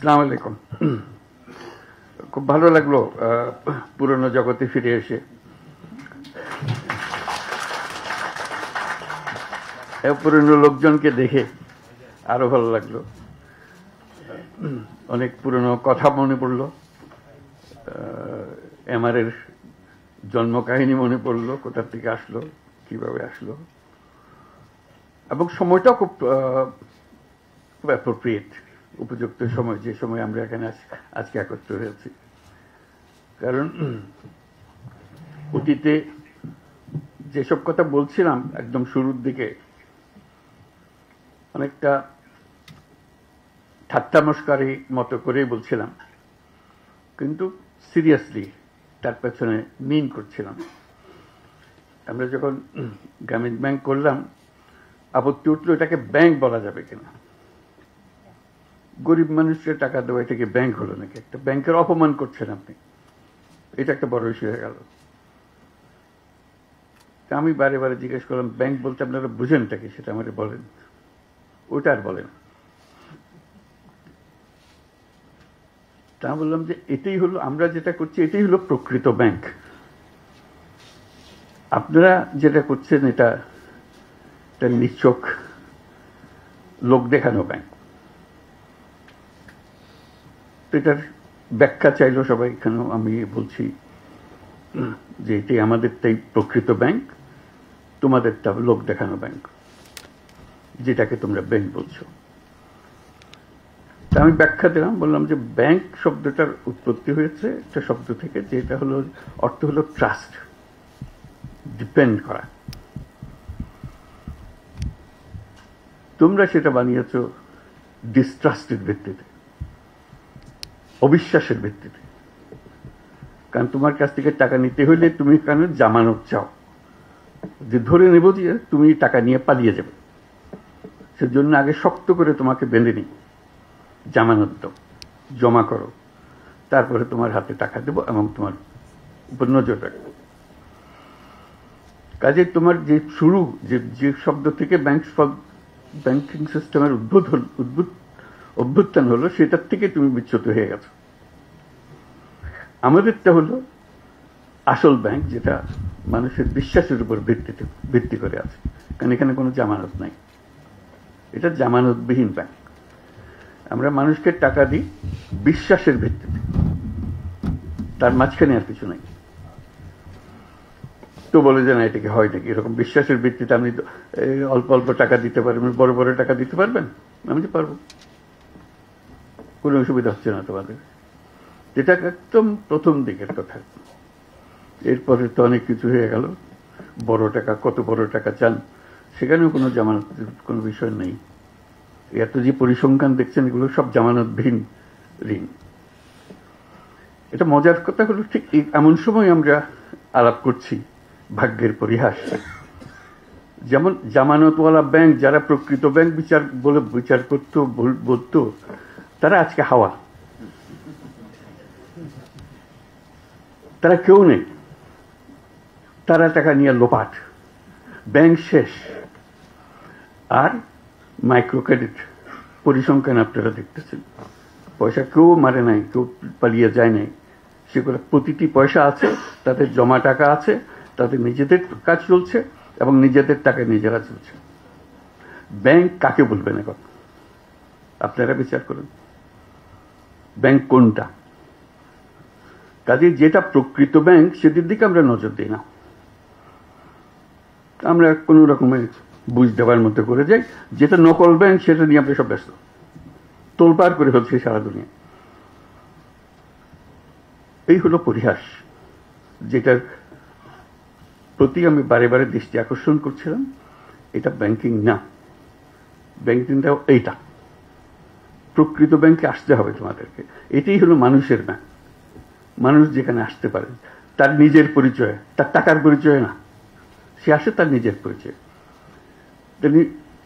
আসসালামু আলাইকুম। খুব ভালো লাগলো পুরনো জগতে ফিরে এসে। পুরনো লোকজনকে দেখে আরো ভালো লাগলো। অনেক পুরনো কথা মনে পড়লো। এমআরের জন্ম কাহিনী মনে পড়লো, কোথা থেকে আসলো, কিভাবে আসলো, এবং সময়টাও খুব অ্যাপ্রোপ্রিয়েট, উপযুক্ত সময়, যে সময় আমরা এখানে আজকে একত্র হয়েছি। কারণ অতীতে যেসব কথা বলছিলাম একদম শুরুর দিকে, অনেকটা ঠাট্টা মস্কারি মতো করেই বলছিলাম, কিন্তু সিরিয়াসলি তার পেছনে মিন করছিলাম। আমরা যখন গ্রামীণ ব্যাংক করলাম, আপত্তি উঠলো এটাকে ব্যাংক বলা যাবে কিনা। গরিব মানুষের টাকা দেওয়া, এটাকে ব্যাংক হলো নাকি? একটা ব্যাংকের অপমান করছেন আপনি, এটা একটা বড় ইস্যু হয়ে গেল। আমি বারে বারে জিজ্ঞেস করলাম, ব্যাংক বলতে আপনারা বুঝেনটা কি, সেটা আমাকে বলেন। ওটা আর বলেন। তা বললাম যে এটাই হলো, আমরা যেটা করছি এটাই হলো প্রকৃত ব্যাংক। আপনারা যেটা করছেন এটা নিছক লোক দেখানো ব্যাংক। তো এটার ব্যাখ্যা চাইলো সবাই, এখানেও আমি বলছি যে এটাই আমাদেরটাই প্রকৃত ব্যাংক, তোমাদেরটা লোক দেখানো ব্যাংক, যেটাকে তোমরা ব্যাংক বলছো। তা আমি ব্যাখ্যা দিলাম, বললাম যে ব্যাংক শব্দটার উৎপত্তি হয়েছে একটা শব্দ থেকে, যেটা হলো অর্থ হলো ট্রাস্ট, ডিপেন্ড করা। তোমরা সেটা বানিয়েছ ডিস্ট্রাস্টের ভিত্তিতে, অবিশ্বাসের ভিত্তিতে। কারণ তোমার কাছ থেকে টাকা নিতে হইলে তুমি কেন জামানত চাও, যে ধরে নেব যে তুমি টাকা নিয়ে পালিয়ে যাবে, সেজন্য আগে শক্ত করে তোমাকে বেঁধে নিই, জামানত দাও, জমা করো, তারপরে তোমার হাতে টাকা দেবো এবং তোমার উপর নজর রাখবো। কাজে তোমার যে শুরু, যে শব্দ থেকে ব্যাংকিং সিস্টেমের অভ্যুত্থান হলো, সেটার থেকে তুমি বিচ্যুত হয়ে গেছো। আমাদেরটা হলো আসল ব্যাংক, যেটা মানুষের বিশ্বাসের উপর ভিত্তি করে আছে। কারণ এখানে কোনো জামানত নাই, এটা জামানতবিহীন ব্যাংক। আমরা মানুষকে টাকা দিই বিশ্বাসের ভিত্তিতে, তার মাঝখানে আর কিছু নাই। তো বলে যে না, এটাকে হয় নাকি এরকম বিশ্বাসের ভিত্তিতে আপনি অল্প অল্প টাকা দিতে পারবেন, বড় বড় টাকা দিতে পারবেন? আমি তো পারবো, কোনো অসুবিধা হচ্ছে না তোমাদের। এটা একদম প্রথম দিকের কথা। এরপরে তো অনেক কিছু হয়ে গেল। বড় টাকা, কত বড় টাকা চান, সেখানেও কোনো জামানতের কোনো বিষয় নেই। এত যে পরিসংখ্যান দেখছেন, এগুলো সব জামানতবিহীন ঋণ। এটা মজার কথা হলো, ঠিক এমন সময় আমরা আলাপ করছি, ভাগ্যের পরিহাস। যেমন জামানতওয়ালা ব্যাংক, যারা প্রকৃত ব্যাংক বিচার করতো, বলতো, তারা আজকে হাওয়া, তারা কেউ নেই, তারা টাকা নিয়ে লোপাট, ব্যাংক শেষ। আর মাইক্রো ক্রেডিট পরিসংখ্যান আপনারা দেখতেছেন, পয়সা কেউ মারে নাই, কেউ পালিয়ে যায় নাই, সেগুলো প্রতিটি পয়সা আছে, তাদের জমা টাকা আছে, তাদের নিজেদের কাজ চলছে এবং নিজেদের টাকা নিজেরা চলছে। ব্যাংক কাকে বলবেন এখন? আপনারা বিচার করুন, ব্যাংক কোনটা? কাজে যেটা প্রকৃত ব্যাংক, সেটির দিকে আমরা নজর দিই না। আমরা কোন রকমে বুঝ দেওয়ার মতো করে যাই। যেটা নকল ব্যাংক, সেটা নিয়ে আমরা সব ব্যস্ত, তোলপাড় করে ফেলছি সারা দুনিয়া। এই হলো পরিহাস, যেটার প্রতি আমি বারে বারে দৃষ্টি আকর্ষণ করছিলাম। এটা ব্যাংকিং না, ব্যাংকিংটাও এইটা। প্রকৃত ব্যাংকে আসতে হবে তোমাদেরকে। এটাই হলো মানুষের ব্যাংক। মানুষ যেখানে আসতে পারে, তার নিজের পরিচয়, তার টাকার পরিচয় না, সে আসে তার নিজের পরিচয়।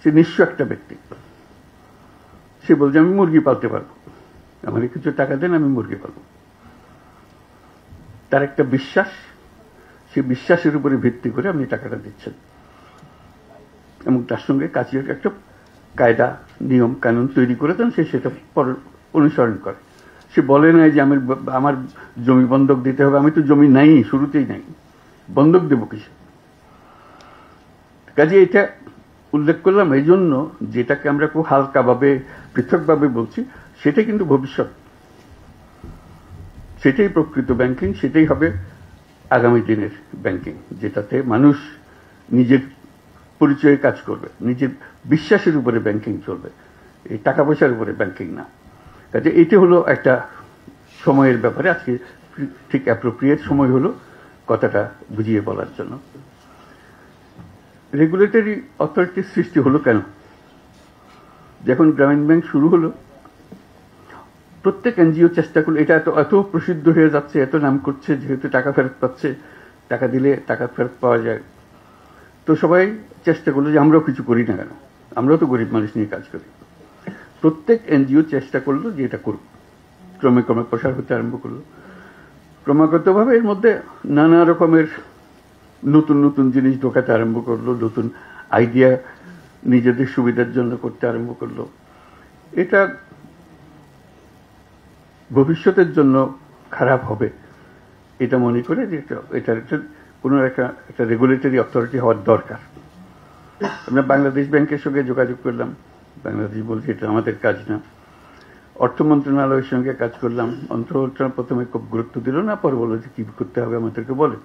সে নিঃস্ব একটা ব্যক্তি, সে বলছে আমি মুরগি পালতে পারবো, আমার কিছু টাকা দেন, আমি মুরগি পালবো। তার একটা বিশ্বাস, সে বিশ্বাসের উপরে ভিত্তি করে আপনি টাকাটা দিচ্ছেন, এবং তার সঙ্গে কাজের একটা কায়দা, নিয়ম কানুন তৈরি করে দেন, সে সেটা অনুসরণ করে। সে বলে নাই যে আমার জমি বন্ধক দিতে হবে, আমি তো জমি নাই, শুরুতেই নাই, বন্ধক দেব কিসে? কাজে এটা উল্লেখ করলাম এই জন্য, যেটাকে আমরা খুব হালকাভাবে পৃথকভাবে বলছি, সেটা কিন্তু ভবিষ্যৎ, সেটাই প্রকৃত ব্যাংকিং, সেটাই হবে আগামী দিনের ব্যাংকিং, যেটাতে মানুষ নিজের পরিচয়ে কাজ করবে, নিজের বিশ্বাসের উপরে ব্যাংকিং চলবে, এই টাকা পয়সার উপরে ব্যাংকিং না। কাজে এটা হলো একটা সময়ের ব্যাপারে, আজকে ঠিক অ্যাপ্রোপ্রিয়েট সময় হলো কথাটা বুঝিয়ে বলার জন্য। রেগুলেটরি অথরিটির সৃষ্টি হলো কেন? যখন গ্রামীণ ব্যাংক শুরু হলো, প্রত্যেক এনজিও চেষ্টা করলো, এটা এত প্রসিদ্ধ হয়ে যাচ্ছে, এত নাম করছে, যেহেতু টাকা ফেরত পাচ্ছে, টাকা দিলে টাকা ফেরত পাওয়া যায়, তো সবাই চেষ্টা করলো যে আমরাও কিছু করি না কেন, আমরাও তো গরিব মানুষ নিয়ে কাজ করি। প্রত্যেক এনজিও চেষ্টা করলো যে এটা করব, ক্রমে ক্রমে প্রসার হতে আরম্ভ করলো। ক্রমাগতভাবে এর মধ্যে নানা রকমের নতুন নতুন জিনিস ঢোকাতে আরম্ভ করলো, নতুন আইডিয়া নিজেদের সুবিধার জন্য করতে আরম্ভ করলো। এটা ভবিষ্যতের জন্য খারাপ হবে এটা মনে করে যে এটার কোনো একটা রেগুলেটরি অথরিটি হওয়ার দরকার। আমরা বাংলাদেশ ব্যাংকের সঙ্গে যোগাযোগ করলাম, বাংলাদেশ বলছে এটা আমাদের কাজ না। অর্থ মন্ত্রণালয়ের সঙ্গে কাজ করলাম, অর্থ মন্ত্রণালয় প্রথমে খুব গুরুত্ব দিল না, পরে বলল যে কি করতে হবে আমাদেরকে বলে।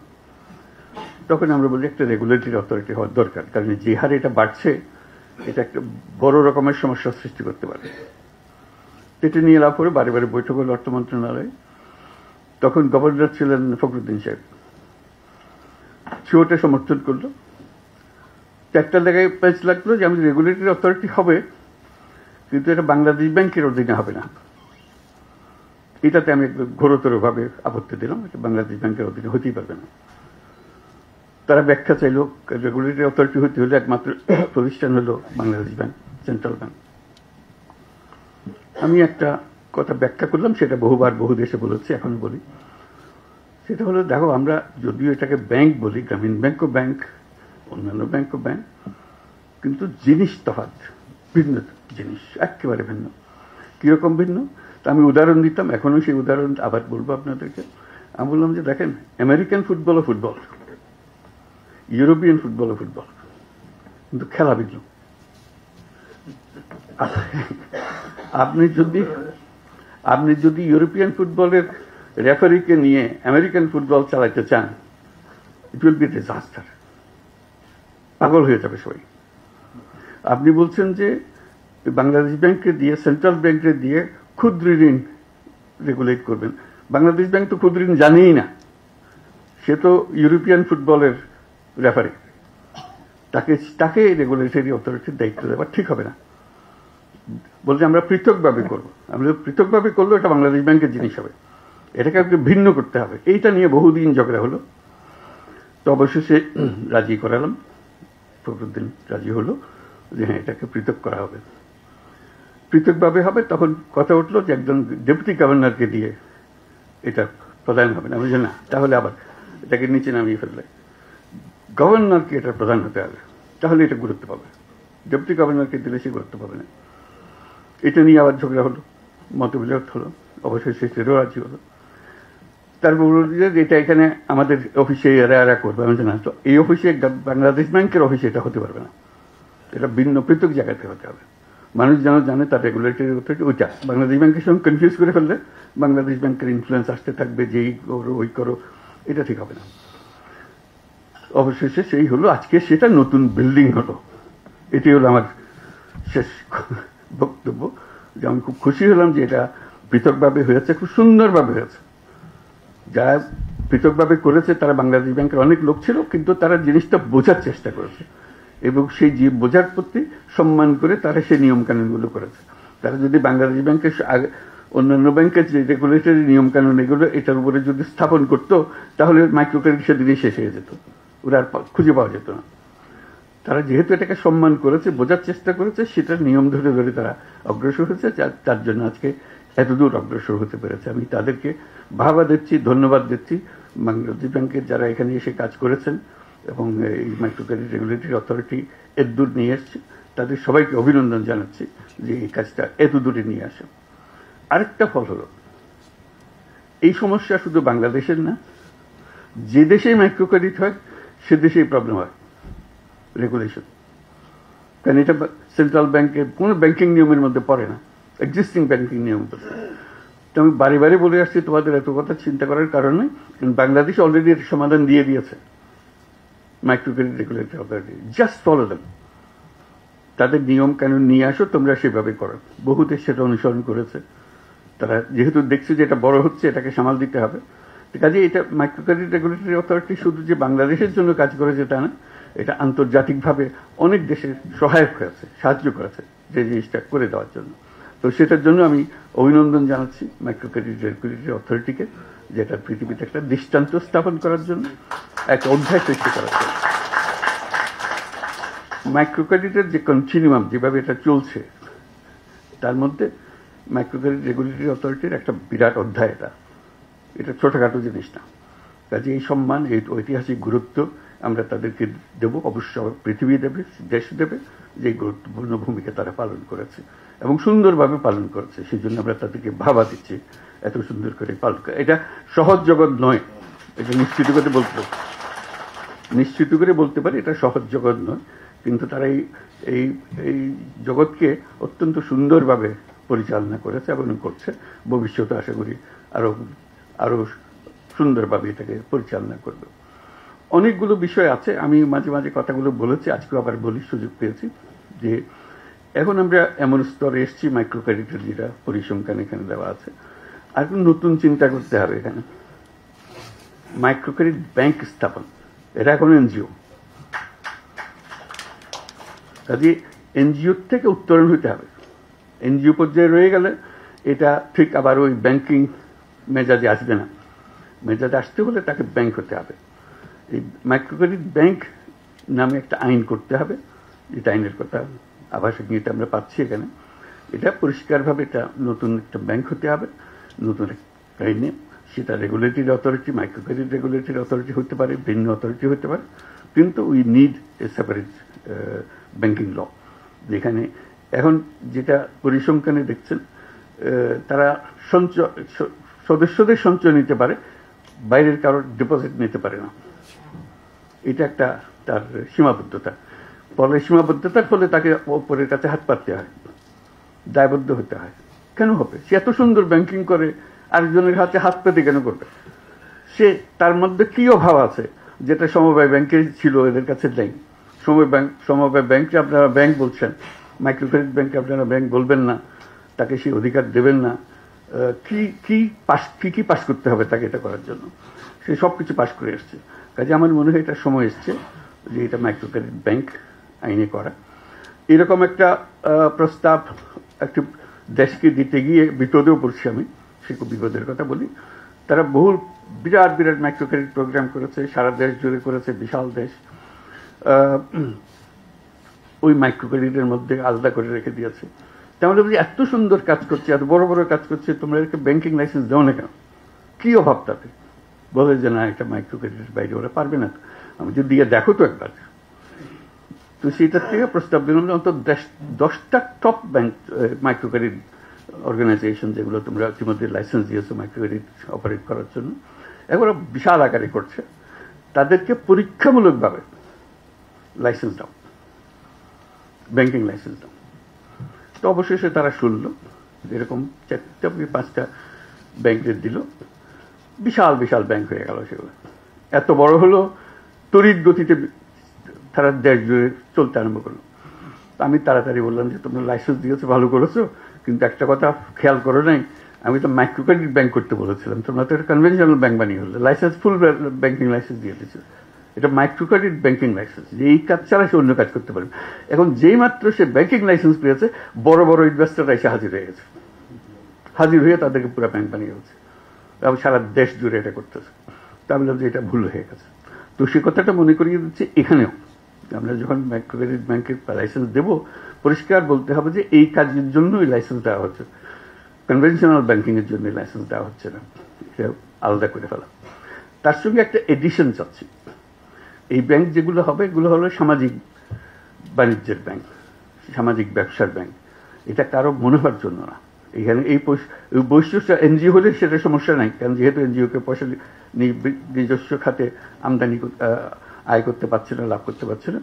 তখন আমরা বলি একটা রেগুলেটরি অথরিটি হওয়ার দরকার, কারণ যে হারে এটা বাড়ছে, এটা একটা বড় রকমের সমস্যার সৃষ্টি করতে পারে। এটা নিয়ে লাভ করে বারে বারে বৈঠক হল অর্থ মন্ত্রণালয়ে। তখন গভর্নর ছিলেন ফখরুদ্দিন সাহেব, সে ওটা সমর্থন করলো। একটা জায়গায় প্যাচ লাগলো যে আমি রেগুলেটরি অথরিটি হবে, কিন্তু এটা বাংলাদেশ ব্যাংকের অধীনে হবে না। এটাতে আমি ঘোরতর ভাবে আপত্তি দিলাম, এটা বাংলাদেশ ব্যাংকের অধীনে হতেই পারবে না। তারা ব্যাখ্যা চাইল, রেগুলেটরি অথরিটি হতে হলে একমাত্র প্রতিষ্ঠান হলো বাংলাদেশ ব্যাংক, সেন্ট্রাল ব্যাংক। আমি একটা কথা ব্যাখ্যা করলাম, সেটা বহুবার বহু দেশে বলেছি, এখন বলি। সেটা হলো, দেখো আমরা যদিও এটাকে ব্যাংক বলি, গ্রামীণ ব্যাংকও ব্যাংক, অন্যান্য ব্যাংকও ব্যাংক, কিন্তু জিনিস তফাৎ, ভিন্ন জিনিস, একেবারে ভিন্ন। কিরকম ভিন্ন? তা আমি উদাহরণ দিতাম, এখনো সেই উদাহরণ আবার বলবো আপনাদেরকে। আমি বললাম যে দেখেন, আমেরিকান ফুটবলও ফুটবল, ইউরোপিয়ান ফুটবলও ফুটবল, কিন্তু খেলা ভিন্ন। আপনি যদি ইউরোপিয়ান ফুটবলের রেফারিকে নিয়ে আমেরিকান ফুটবল চালাইতে চান, ইট উইল বি ডিজাস্টার, পাগল হয়ে যাবে সবাই। আপনি বলছেন যে বাংলাদেশ ব্যাংককে দিয়ে, সেন্ট্রাল ব্যাংকে দিয়ে ক্ষুদ্র ঋণ রেগুলেট করবেন। বাংলাদেশ ব্যাংক তো ক্ষুদ্র ঋণ জানেই না, সে তো ইউরোপিয়ান ফুটবলের রেফারি, তাকে রেগুলেটরি অথরিটির দায়িত্ব দেওয়া ঠিক হবে না। বলছে আমরা পৃথকভাবে করবো, আমরা পৃথকভাবে করলেও এটা বাংলাদেশ ব্যাংকের জিনিস হবে, এটাকে একটু ভিন্ন করতে হবে। এইটা নিয়ে বহুদিন ঝগড়া হলো, তো অবশেষে রাজি করালাম, ফখরুদ্দিন রাজি হলো যে হ্যাঁ এটাকে পৃথক করা হবে, পৃথকভাবে হবে। তখন কথা উঠলো যে একজন ডেপুটি গভর্নরকে দিয়ে এটা প্রধান হবে না। আমি বলছি না, তাহলে আবার এটাকে নিচে নামিয়ে ফেললে গভর্নরকে এটা প্রধান হতে হবে, তাহলে এটা গুরুত্ব পাবে। ডেপুটি গভর্নরকে দিলে সে গুরুত্ব পাবে না। এটা নিয়ে আবার ঝগড়া হলো, মতবিরোধ হলো, অবশেষে সেটাও রাজি হলো। তারপর বলল যে এটা এখানে আমাদের অফিসে এরা করবে। আমি জানা, তো এই অফিসে, বাংলাদেশ ব্যাংকের অফিসে এটা হতে পারবে না, এটা ভিন্ন পৃথক জায়গাতে হতে হবে। মানুষ যেন জানে তার রেগুলেটরি অথরিটি ওইটা। বাংলাদেশ ব্যাংকের সঙ্গে কনফিউজ করে ফেললে বাংলাদেশ ব্যাংকের ইনফ্লুয়েন্স আসতে থাকবে, যেই করো ওই করো, এটা ঠিক হবে না। অবশেষে সেই হলো, আজকে সেটা নতুন বিল্ডিং হলো। এটি হলো আমার শেষ বক্তব্য, যে আমি খুব খুশি হলাম যে এটা পৃথকভাবে হয়েছে, খুব সুন্দরভাবে হয়েছে। যারা পৃথকভাবে করেছে তারা বাংলাদেশ ব্যাংকের অনেক লোক ছিল, কিন্তু তারা জিনিসটা বোঝার চেষ্টা করেছে এবং সেই যে বোঝার প্রতি সম্মান করে তারা সেই নিয়মকানুনগুলো করেছে। তারা যদি বাংলাদেশ ব্যাংকের অন্যান্য ব্যাংকের যে রেগুলেটরি নিয়মকানুন এগুলো এটার উপরে যদি স্থাপন করতো, তাহলে মাইক্রো ক্রেডিট সেদিনই শেষ হয়ে যেত, ওরা আর খুঁজে পাওয়া যেত না। তারা যেহেতু এটাকে সম্মান করেছে, বোঝার চেষ্টা করেছে, সেটার নিয়ম ধরে ধরে তারা অগ্রসর হয়েছে, তার জন্য আজকে এতদূর অগ্রসর হতে পেরেছে। আমি তাদেরকে বাহবা দিচ্ছি, ধন্যবাদ দিচ্ছি। বাংলাদেশ ব্যাংকের যারা এখানে এসে কাজ করেছেন এবং এই মাইক্রো ক্রেডিট রেগুলেটরি অথরিটি এতদূর নিয়ে এসছে, তাদের সবাইকে অভিনন্দন জানাচ্ছি যে এই কাজটা এত দূরে নিয়ে আসে। আরেকটা ফল হলো, এই সমস্যা শুধু বাংলাদেশের না, যে দেশেই মাইক্রো ক্রেডিট হয় সে দেশেই প্রবলেম হয় রেগুলেশন। কারণ এটা সেন্ট্রাল ব্যাংকের কোনো ব্যাংকিং নিয়মের মধ্যে পড়ে না, এক্সিস্টিং ব্যাংকিং নিয়ম পড়ে। তো আমি বারে বারে বলে আসছি তোমাদের এত কথা চিন্তা করার কারণে বাংলাদেশ অলরেডি এর সমাধান দিয়ে দিয়েছে। Micro credit regulatory authority, just follow them, তাদের নিয়ম কানুন নিয়ে আসো, তোমরা সেভাবে করো। বহু দেশ সেটা অনুসরণ করেছে। তারা যেহেতু দেখছে যে এটা বড় হচ্ছে, এটাকে সামাল দিতে হবে, কাজে এটা মাইক্রো ক্রেডিট রেগুলেটরি অথরিটি শুধু যে বাংলাদেশের জন্য কাজ করেছে তা না, এটা আন্তর্জাতিকভাবে অনেক দেশের সহায়ক হয়েছে, সাহায্য করেছে যে জিনিসটা করে দেওয়ার জন্য। তো সেটার জন্য আমি অভিনন্দন জানাচ্ছি মাইক্রো ক্রেডিট রেগুলেটরি অথরিটিকে, যেটা পৃথিবীতে একটা দৃষ্টান্ত স্থাপন করার জন্য, একটা অধ্যায় সৃষ্টি করার জন্য। মাইক্রো ক্রেডিটের যে কন্টিনিউয়াম যেভাবে এটা চলছে, তার মধ্যে মাইক্রো ক্রেডিট রেগুলেটরি অথরিটির একটা বিরাট অধ্যায়। এটা ছোটখাটো জিনিস না। কাজে এই সম্মান, এই ঐতিহাসিক গুরুত্ব আমরা তাদেরকে দেব, অবশ্য পৃথিবী দেবে, দেশ দেবে, যে গুরুত্বপূর্ণ ভূমিকা তারা পালন করেছে এবং সুন্দরভাবে পালন করেছে। সেই জন্য আমরা তাদেরকে ভাবা দিচ্ছি এত সুন্দর করে পালন করে। এটা সহজ জগৎ নয়, এটা নিশ্চিত করে বলতে পারি এটা সহজ জগৎ নয়, কিন্তু তারা এই এই জগৎকে অত্যন্ত সুন্দরভাবে পরিচালনা করেছে এবং করছে। ভবিষ্যতে আশা করি আরো সুন্দরভাবে এটাকে পরিচালনা করবে। অনেকগুলো বিষয় আছে, আমি মাঝে মাঝে কথাগুলো বলেছি, আজকেও আবার বলি, সুযোগ পেয়েছি, যে এখন আমরা এমন স্তরে এসেছি, মাইক্রো ক্রেডিটের যেটা পরিসংখ্যান এখানে দেওয়া আছে, আর নতুন চিন্তা করতে হবে। এখানে মাইক্রো ক্রেডিট ব্যাংক স্থাপন, এটা এখন এনজিও। কাজে এনজিও থেকে উত্তরণ হতে হবে। এনজিও পর্যায়ে রয়ে গেলে এটা ঠিক আবার ওই ব্যাংকিং মেজাজে আসবে না। মেজাজে আসতে হলে তাকে ব্যাংক হতে হবে। এই মাইক্রো ক্রেডিট ব্যাংক নামে একটা আইন করতে হবে, যেটা আইনের কথা আভাসিক নীতি আমরা পাচ্ছি এখানে। এটা পরিষ্কারভাবে এটা নতুন একটা ব্যাংক হতে হবে, নতুন একটা আইনে। সেটা regulatory authority, micro credit regulatory authority হতে পারে, ভিন্ন অথরিটি হতে পারে, কিন্তু we need a separate banking law. যেখানে এখন যেটা পরিসংখ্যানে দেখছেন, তারা সদস্যদের সঞ্চয় নিতে পারে, বাইরের কারোর ডিপোজিট নিতে পারে না। এটা একটা তার সীমাবদ্ধতা। ফলে সীমাবদ্ধতার ফলে তাকে অপরের কাছে হাত পাততে হয়, দায়বদ্ধ হতে হয়। কেন হবে? সে এত সুন্দর ব্যাংকিং করে, আরেকজনের হাতে হাত পেতে কেন করবে? সে তার মধ্যে কি অভাব আছে যেটা সমবায় ব্যাংকে ছিল, এদের কাছে নেই। সমবায় ব্যাংকে আপনারা ব্যাংক বলছেন, মাইক্রো ক্রেডিট ব্যাংকে আপনারা ব্যাংক বলবেন না, তাকে সেই অধিকার দেবেন না। কি পাশ করতে হবে তাকে এটা করার জন্য? সে সবকিছু পাশ করে এসছে। কাজে আমার মনে হয় এটা সময় এসছে যে এটা মাইক্রো ক্রেডিট ব্যাংক আইনে করা। এরকম একটা প্রস্তাব একটি দেশকে দিতে গিয়ে বিপদেও পড়ছি আমি। সে খুব বিপদের কথা বলি। তারা বিরাট মাইক্রো ক্রেডিট প্রোগ্রাম করেছে, সারা দেশ জুড়ে করেছে, বিশাল দেশ। ওই মাইক্রো ক্রেডিটের মধ্যে আলাদা করে রেখে দিয়েছে। তাহলে এত সুন্দর কাজ করছে, এত বড় বড় কাজ করছে, তোমরা একে ব্যাংকিং লাইসেন্স দাও না কেন? কি অভাব তাতে? বলে যে না, একটা মাইক্রো ক্রেডিটের বাইরে ওরা পারবে না। আমি যদি দিয়ে দেখো তো একবার। তো সেটার থেকে প্রস্তাব দিলাম যে অন্তত 10টা top bank micro credit organisation, যেগুলো তোমরা ইতিমধ্যে লাইসেন্স দিয়েছো মাইক্রো ক্রেডিট অপারেট করার জন্য, এগুলো বিশাল আকারে করছে, তাদেরকে পরীক্ষামূলকভাবে লাইসেন্স দাও, ব্যাংকিং লাইসেন্স দাও। তো অবশেষে তারা শুনল, এরকম 4-5টা ব্যাংকের দিল, বিশাল বিশাল ব্যাংক হয়ে গেল সেগুলো। এত বড় হলো, তড়িৎ গতিতে তারা দেশ জুড়ে চলতে আরম্ভ করলো। আমি তাড়াতাড়ি বললাম যে তোমরা লাইসেন্স দিয়েছো, ভালো করেছো, কিন্তু একটা কথা খেয়াল করো নাই, আমি তো মাইক্রো ক্রেডিট ব্যাংক করতে বলেছিলাম, তোমরা তো একটা কনভেনশনাল ব্যাংক বানিয়ে হলো। লাইসেন্স ফুল ব্যাংকিং লাইসেন্স দিয়ে দিচ্ছে, এটা মাইক্রো ক্রেডিট ব্যাংকিং লাইসেন্স, যে এই কাজ ছাড়া সে অন্য কাজ করতে পারবে। এখন যেই মাত্র সে ব্যাংকিং লাইসেন্স পেয়েছে, বড় বড় ইনভেস্টররা এসে হাজির হয়ে গেছে, হাজির হয়ে তাদেরকে পুরো ব্যাংক বানিয়ে গেছে এবং সারা দেশ জুড়ে এটা করতেছে। তা বললাম যে এটা ভুল হয়ে গেছে। তো সে কথাটা মনে করিয়ে দিচ্ছে এখানেও, আমরা যখন মাইক্রো ক্রেডিট ব্যাংকের লাইসেন্স দেব, পরিষ্কার বলতে হবে যে এই কাজের জন্যই লাইসেন্স দেওয়া হচ্ছে, কনভেনশনাল ব্যাংকিং এর জন্য লাইসেন্স দেওয়া হচ্ছে না, এটা আলাদা করে ফেলা। তার সঙ্গে একটা এডিশন চাচ্ছি, এই ব্যাংক যেগুলো হবে, এগুলো হলো সামাজিক বাণিজ্যের ব্যাংক, সামাজিক ব্যবসার ব্যাংক। এটা কারো মুনাফার জন্য না, এখানে এই বৈশিষ্ট্য এনজিও হলে সেটা সমস্যা নাই, কারণ যেহেতু এনজিওকে পয়সা নিজস্ব খাতে আমদানি আয় করতে পারছে না, লাভ করতে পারছে না।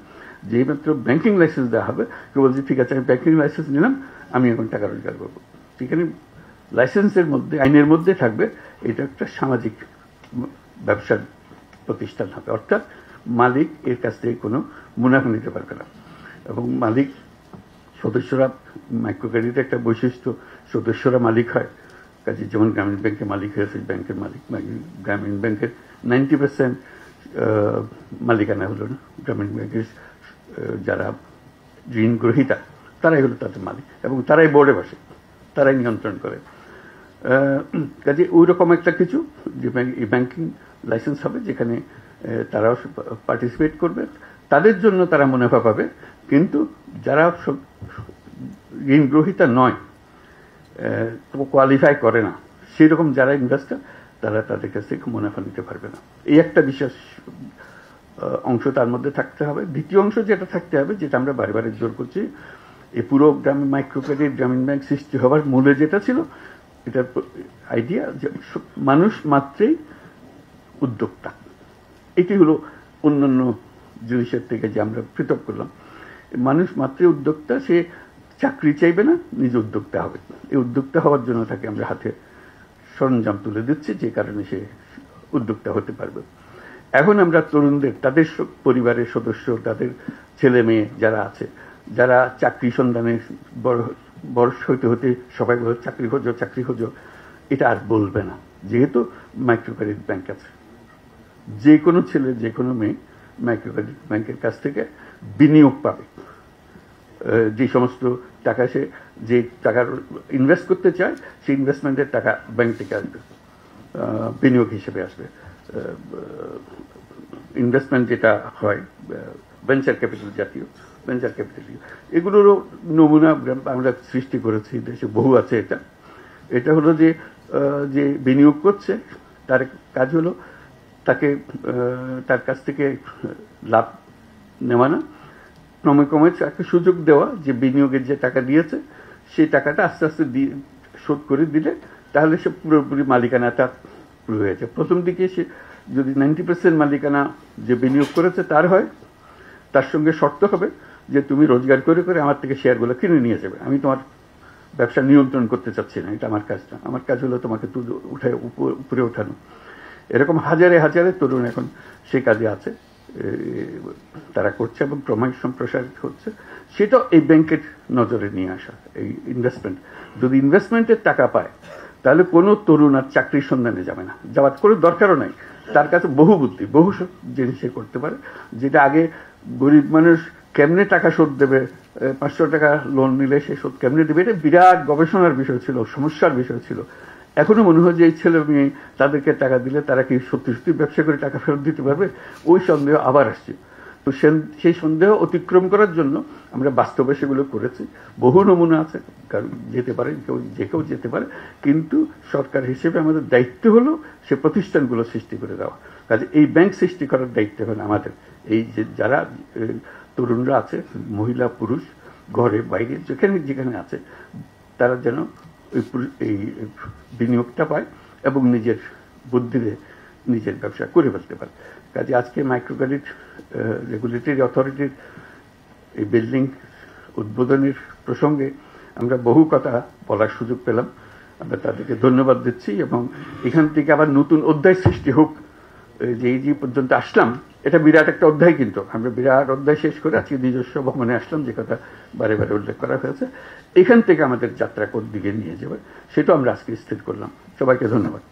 যেই মাত্র ব্যাংকিং লাইসেন্স দেওয়া হবে, কেউ বলছে ঠিক আছে আমি ব্যাংকিং লাইসেন্স নিলাম, আমি এখন টাকা রোজগার করবো। সেখানে লাইসেন্সের মধ্যে, আইনের মধ্যে থাকবে এটা একটা সামাজিক ব্যবসার প্রতিষ্ঠান হবে, অর্থাৎ মালিক এর কাছ থেকে কোনো মুনাফা নিতে পারবে না। এবং মালিক সদস্যরা, মাইক্রো ক্রেডিটের একটা বৈশিষ্ট্য, সদস্যরা মালিক হয়। কাজে যেমন গ্রামীণ ব্যাংকে মালিক হয়েছে ব্যাংকের মালিক, গ্রামীণ ব্যাংকের 90% মালিকানা হলো না, গ্রামীণ ব্যাংকের যারা ঋণ গ্রহীতা তারাই হলো তাদের মালিক, এবং তারাই বোর্ডে বসে, তারাই নিয়ন্ত্রণ করে। কাজে ওই রকম একটা কিছু যে ব্যাংকিং লাইসেন্স হবে, যেখানে তারাও পার্টিসিপেট করবে, তাদের জন্য তারা মুনাফা পাবে। কিন্তু যারা ঋণ গ্রহীতা নয়, কোয়ালিফাই করে না, সেই রকম যারা ইনভেস্টর, তারা তাদের কাছ থেকে মুনাফা নিতে পারবে না। এই একটা বিশেষ অংশ তার মধ্যে থাকতে হবে। দ্বিতীয় অংশ যেটা থাকতে হবে, যেটা আমরা বারে বারে জোর করছি, এই পুরো গ্রামীণ মাইক্রো ক্রেডিট গ্রামীণ ব্যাংক সৃষ্টি হওয়ার মূলে যেটা ছিল, এটার আইডিয়া যে মানুষ মাত্রেই উদ্যোক্তা। এটি হলো অন্যান্য জিনিসের থেকে যে আমরা পৃথক করলাম। মানুষ মাত্রই উদ্যোক্তা, সে চাকরি চাইবে না, নিজে উদ্যোক্তা হবে। এই উদ্যোক্তা হওয়ার জন্য তাকে আমরা হাতে সরঞ্জাম তুলে দিচ্ছি, যে কারণে সে উদ্যোক্তা হতে পারবে। এখন আমরা তরুণদের, তাদের পরিবারের সদস্য, তাদের ছেলে মেয়ে যারা আছে, যারা চাকরি সন্ধানে বয়স হতে হতে সবাই বলে চাকরি খোঁজো চাকরি খোঁজো, এটা আর বলবে না, যেহেতু মাইক্রো ক্রেডিট ব্যাংক আছে। যে কোনো ছেলে, যে কোনো মেয়ে মাইক্রো ক্রেডিট ব্যাংকের কাছ থেকে বিনিয়োগ পাবে। যে সমস্ত টাকা সে, যে টাকা ইনভেস্ট করতে চায়, সেই ইনভেস্টমেন্টের টাকা ব্যাংক থেকে আসবে, বিনিয়োগ হিসেবে আসবে। ইনভেস্টমেন্ট যেটা হয় ভেঞ্চার ক্যাপিটাল জাতীয়, ভেঞ্চার ক্যাপিটাল, এগুলোরও নমুনা আমরা সৃষ্টি করেছি, দেশে বহু আছে। এটা হলো যে যে বিনিয়োগ করছে তার কাজ হলো তাকে তার কাছ থেকে লাভ নেওয়া না, ক্রমে ক্রমে তাকে সুযোগ দেওয়া, যে বিনিয়োগের যে টাকা দিয়েছে সেই টাকাটা আস্তে আস্তে শোধ করে দিলে তাহলে সে পুরোপুরি মালিকানাটা পুরো হয়েছে। প্রথম দিকে সে যদি 90% মালিকানা যে বিনিয়োগ করেছে তার হয়, তার সঙ্গে শর্ত হবে যে তুমি রোজগার করে করে আমার থেকে শেয়ারগুলো কিনে নিয়ে যাবে, আমি তোমার ব্যবসা নিয়ন্ত্রণ করতে চাচ্ছি না, এটা আমার কাজ না, আমার কাজ হলো তোমাকে উঠে উপরে ওঠানো। এরকম হাজারে হাজারে তরুণ এখন সেই কাজে আছে, তারা করছে এবং ক্রমশ সম্প্রসারিত হচ্ছে। সেটা এই ব্যাংকের নজরে নিয়ে আসা, এই ইনভেস্টমেন্ট। যদি ইনভেস্টমেন্টের টাকা পায় তাহলে কোনো তরুণ আর চাকরির সন্ধানে যাবে না, যাওয়ার কোনো দরকারও নাই। তার কাছে বহু বুদ্ধি, বহু জিনিস সে করতে পারে, যেটা আগে গরিব মানুষ কেমনে টাকা শোধ দেবে, 500 টাকা লোন নিলে সে শোধ কেমনে দেবে, এটা বিরাট গবেষণার বিষয় ছিল, সমস্যার বিষয় ছিল। এখনো মনে হয় যে এই ছেলে মেয়ে তাদেরকে টাকা দিলে তারা কি সত্যি সত্যি ব্যবসা করে টাকা ফেরত দিতে পারবে, ওই সন্দেহ আবার আসছে। তো সেই সন্দেহ অতিক্রম করার জন্য আমরা বাস্তবে সেগুলো করেছি। বহু নমুনা আছে, কারণ যেতে পারে, যে কেউ যেতে পারে, কিন্তু সরকার হিসেবে আমাদের দায়িত্ব হলো সে প্রতিষ্ঠানগুলো সৃষ্টি করে দেওয়া। কাজে এই ব্যাংক সৃষ্টি করার দায়িত্ব হলো আমাদের। এই যে যারা তরুণরা আছে, মহিলা পুরুষ, ঘরে বাইরে যেখানে যেখানে আছে, তারা যেন এই বিনিয়োগটা পায় এবং নিজের বুদ্ধিতে নিজের ব্যবসা করে ফেলতে পারে। কাজে আজকে মাইক্রো ক্রেডিট রেগুলেটরি অথরিটির এই বিল্ডিং উদ্বোধনের প্রসঙ্গে আমরা বহু কথা বলার সুযোগ পেলাম। আমরা তাদেরকে ধন্যবাদ দিচ্ছি, এবং এখান থেকে আবার নতুন অধ্যায় সৃষ্টি হোক। যে এই যে পর্যন্ত আসলাম, এটা বিরাট একটা অধ্যায়, কিন্তু আমরা বিরাট অধ্যায় শেষ করে আজকে নিজস্ব ভবনে আসলাম, যে কথা বারে বারে উল্লেখ করা হয়েছে। এখান থেকে আমাদের যাত্রা কোন দিকে নিয়ে যাবে সেটাও আমরা আজকে স্থির করলাম। সবাইকে ধন্যবাদ।